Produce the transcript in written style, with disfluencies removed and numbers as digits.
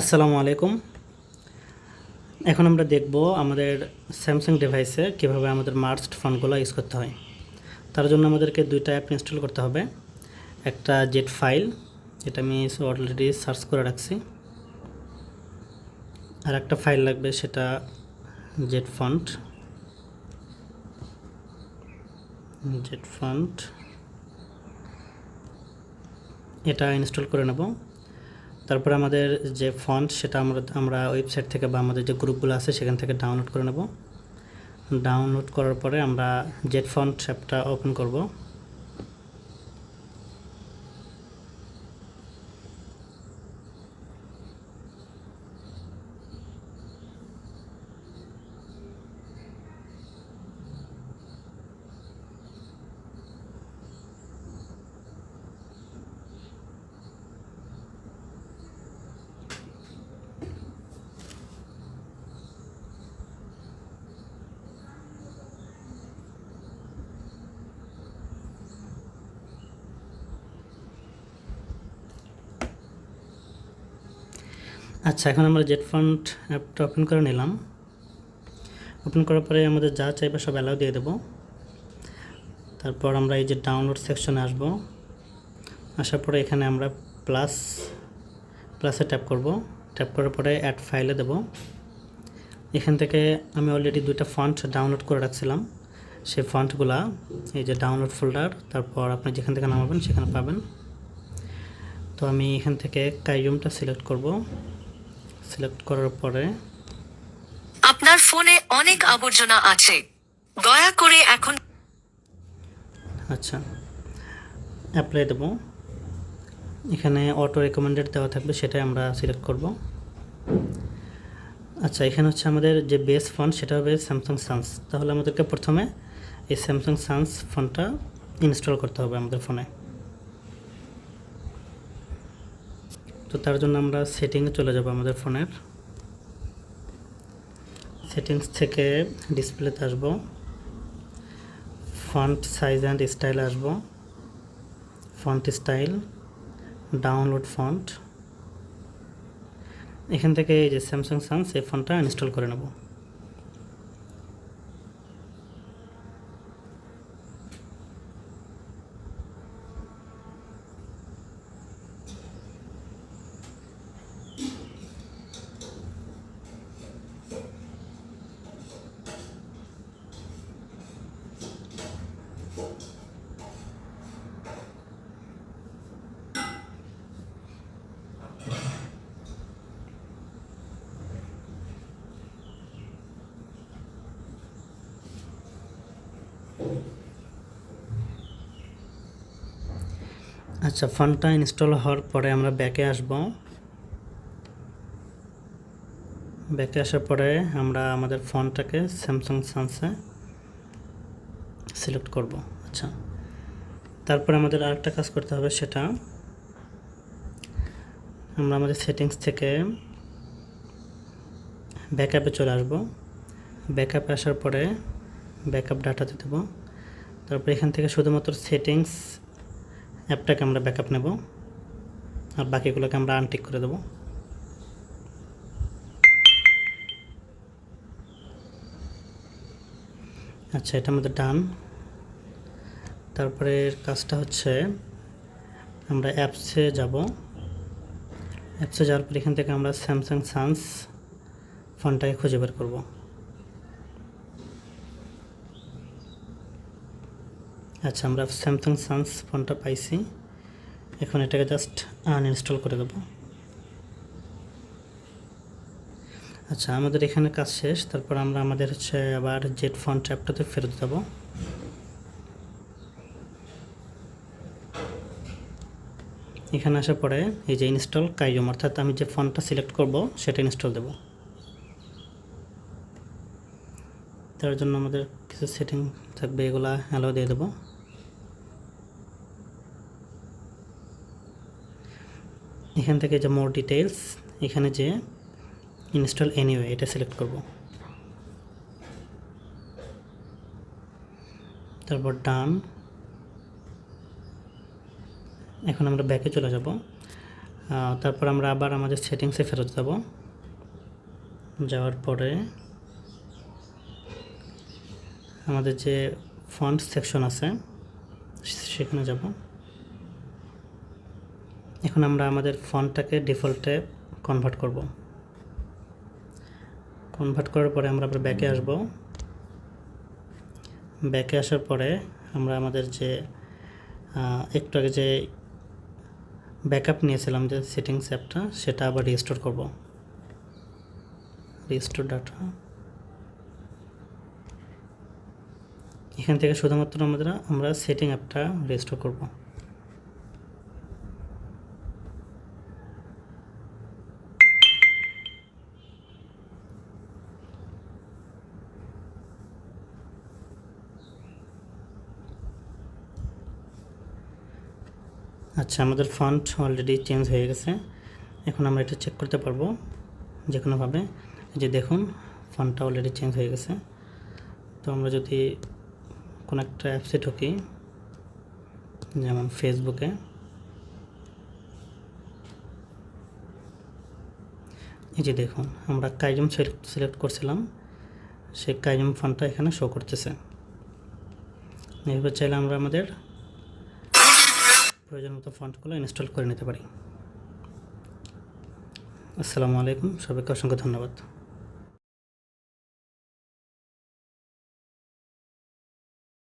আসসালামু আলাইকুম। এখন আমরা দেখব আমাদের স্যামসাং ডিভাইসে কিভাবে আমাদের মার্জড ফন্টগুলো ইউজ করতে হয়। তার জন্য আমাদেরকে দুইটা অ্যাপ ইনস্টল করতে হবে। একটা জেট ফাইল, এটা আমি অলরেডি সার্চ করে রাখছি, আর একটা ফাইল লাগবে, সেটা জেট ফন্ট। এটা ইনস্টল করে নেব। তারপর আমাদের যে ফন্ট সেটা আমরা ওয়েবসাইট থেকে বা আমাদের যে গ্রুপগুলো আছে সেখান থেকে ডাউনলোড করে নেব। ডাউনলোড করার পরে আমরা জেট ফন্ট অ্যাপটা ওপেন করব। আচ্ছা, এখন আমরা জেট ফন্ট অ্যাপটা ওপেন করে নিলাম। ওপেন করার পরে আমাদের যা চাইবে সব অ্যালাউ দিয়ে দেবো। তারপর আমরা এই যে ডাউনলোড সেকশনে আসব। আসার পরে এখানে আমরা প্লাসে ট্যাপ করব। ট্যাপ করার পরে অ্যাড ফাইলে দেব। এখান থেকে আমি অলরেডি দুইটা ফন্ট ডাউনলোড করে রাখছিলাম, সেই ফন্টগুলা এই যে ডাউনলোড ফোল্ডার, তারপর আপনি যেখান থেকে নামাবেন সেখানে পাবেন। তো আমি এখান থেকে কাইয়ুমটা সিলেক্ট করব। সিলেক্ট করার পরে আপনার ফোনে অনেক আবর্জনা আছে, দয়া করে এখন আচ্ছা অ্যাপ্লাই দেব। এখানে অটো রেকমেন্ডেড দেওয়া থাকবে, সেটাই আমরা সিলেক্ট করব। আচ্ছা, এখানে হচ্ছে আমাদের যে বেস ফন্ট সেটা হবে স্যামসাং সান্স। তাহলে আমাদেরকে প্রথমে এই স্যামসাং সান্স ফন্টটা ইনস্টল করতে হবে আমাদের ফোনে। তো তার জন্য আমরা সেটিংয়ে চলে যাব। আমাদের ফোনের সেটিংস থেকে ডিসপ্লেতে আসব, ফন্ট সাইজ অ্যান্ড স্টাইল আসব, ফন্ট স্টাইল, ডাউনলোড ফন্ট। এখান থেকে এই যে স্যামসাং সান্স এই ফন্টটা ইনস্টল করে নেব। আচ্ছা, ফন্টটা ইনস্টল হওয়ার পরে আমরা ব্যাকে আসব। ব্যাকে আসার পরে আমরা আমাদের ফন্টটাকে স্যামসাং সানসে সিলেক্ট করব। আচ্ছা, তারপর আমাদের আরেকটা কাজ করতে হবে, সেটা আমরা আমাদের সেটিংস থেকে ব্যাকআপে চলে আসব। ব্যাকআপে আসার পরে ব্যাকআপ ডাটাতে দেব। তারপর এখান থেকে শুধুমাত্র সেটিংস অ্যাপটাকে আমরা ব্যাকআপ নেব, আর বাকিগুলোকে আমরা আনটিক করে দেব। আচ্ছা, এটা আমাদের ডান। তারপরে কাজটা হচ্ছে আমরা অ্যাপসে যাব। অ্যাপসে যাওয়ার পর এখান থেকে আমরা স্যামসাং সান্স ফোনটাকে খুঁজে বের করব। আচ্ছা, আমরা স্যামসাং সান্স ফোনটা পাইছি। এখন এটাকে জাস্ট আনইনস্টল করে দেব। আচ্ছা, আমাদের এখানে কাজ শেষ। তারপর আমরা আমাদের হচ্ছে আবার জেট ফন্ট অ্যাপটাতে ফেরত যাব। এখানে আসার পরে এই যে ইনস্টল কাইয়ুম, অর্থাৎ আমি যে ফন্টটা সিলেক্ট করব সেটা ইনস্টল দেব। তার জন্য আমাদের কিছু সেটিং থাকবে, এগুলা অ্যালাউ দিয়ে দেব। এখান থেকে যে মোর ডিটেইলস, এখানে যে ইনস্টল এনিওয়ে এটা সিলেক্ট করব। তারপর ডান। এখন আমরা ব্যাকে চলে যাব। তারপর আমরা আবার আমাদের সেটিংসে ফেরত যাব। যাওয়ার পরে আমাদের যে ফন্ট সেকশন আছে সেখানে যাব। এখন আমরা আমাদের ফন্টটাকে ডিফল্টে কনভার্ট করব। কনভার্ট করার পরে আমরা আবার ব্যাকে আসব। ব্যাকে আসার পরে আমরা আমাদের যে একটু আগে যে ব্যাকআপ নিয়েছিলাম যে সেটিংস অ্যাপটা, সেটা আবার রিস্টোর করব। রিস্টোর ডাটা, এখান থেকে শুধুমাত্র আমরা সেটিং অ্যাপটা রিস্টোর করব। আচ্ছা, আমাদের ফন্ট অলরেডি চেঞ্জ হয়ে গেছে। এখন আমরা এটা চেক করতে পারবো যে কোনোভাবে। যে দেখুন, ফন্টটা অলরেডি চেঞ্জ হয়ে গেছে। তো আমরা যদি কোনো একটা অ্যাপসে ঢুকি, যেমন ফেসবুকে, এই যে দেখুন আমরা কাইজম সিলেক্ট করছিলাম, সেই কাইজম ফন্টটা এখানে শো করতেছে। এইভাবে চাইলে আমরা আমাদের প্রয়োজন মতো ফন্টগুলো ইনস্টল করে নিতে পারি। আসসালামু আলাইকুম, সবাইকে অসংখ্য ধন্যবাদ।